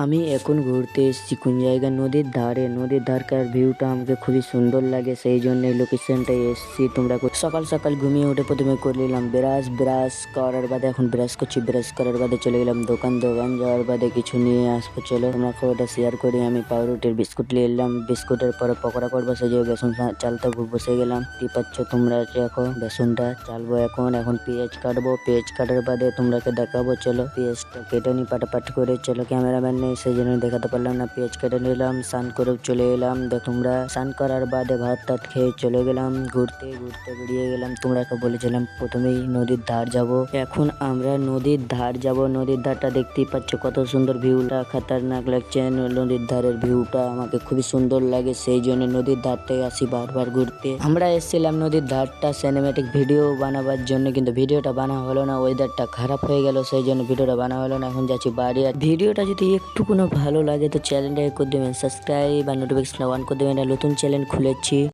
আমি এখন ঘুরতে এসেছি কোন জায়গা নদীর ধারে। নদীর ধারকার ভিউটা আমাকে খুবই সুন্দর লাগে, সেই জন্য এই লোকেশনটায় এসেছি। তোমরা সকাল সকাল ঘুমিয়ে উঠে প্রথমে করে নিলাম ব্রাশ করার বাদে এখন ব্রাশ করছি। ব্রাশ করার বাদে চলে গেলাম দোকান যাওয়ার বাদে কিছু নিয়ে আসবো। চলো তোমরা খবরটা শেয়ার করি। আমি পাউরুটির বিস্কুট নিয়ে এলাম, বিস্কুটের পরে পকোড়া করবো, সেই যে বেসন চালতে বসে গেলাম। কি পাচ্ছ তোমরা দেখো, বেসনটা চালবো এখন পেঁয়াজ কাটবো। পেঁয়াজ কাটার বাদে তোমরাকে দেখাবো। চলো পেঁয়াজটা কেটে নি পাটাপাট করে। চলো ক্যামেরাম্যান নেই সেই জন্য দেখাতে পারলাম না। পেঁয়াজ কেটে নিলাম, স্নান করে চলে এলাম। তোমরা স্নান করার বাদে ভাত টাত খেয়ে চলে গেলাম ঘুরতে বেরিয়ে গেলাম। তোমরাকে বলেছিলাম প্রথমেই নদীর ধার যাব। এখন আমরা নদীর ধার যাব। নদীর ধারটা দেখতেই পাচ্ছ কত সুন্দর, ভিউটা খাতারনাক লাগছে। নদীর ধারের ভিউটা আমাকে খুবই সুন্দর লাগে, সেই জন্য নদীর ধারটাই আসি বারবার ঘুরতে। আমরা এসেছিলাম নদীর ধারটা সিনেমেটিক ভিডিও বানাবার জন্য, কিন্তু ভিডিওটা বানা হলো না। ওয়েদারটা খারাপ হয়ে গেল, সেই জন্য ভিডিওটা বানা হলো না। এখন যাচ্ছি বাড়ি। আর ভিডিওটা যদি একটু কোনো ভালো লাগে তো চ্যানেলটাকে করে দেবেন সাবস্ক্রাইব আর নোটিফিকেশন অন করে দেবেন। নতুন চ্যানেল খুলেছি।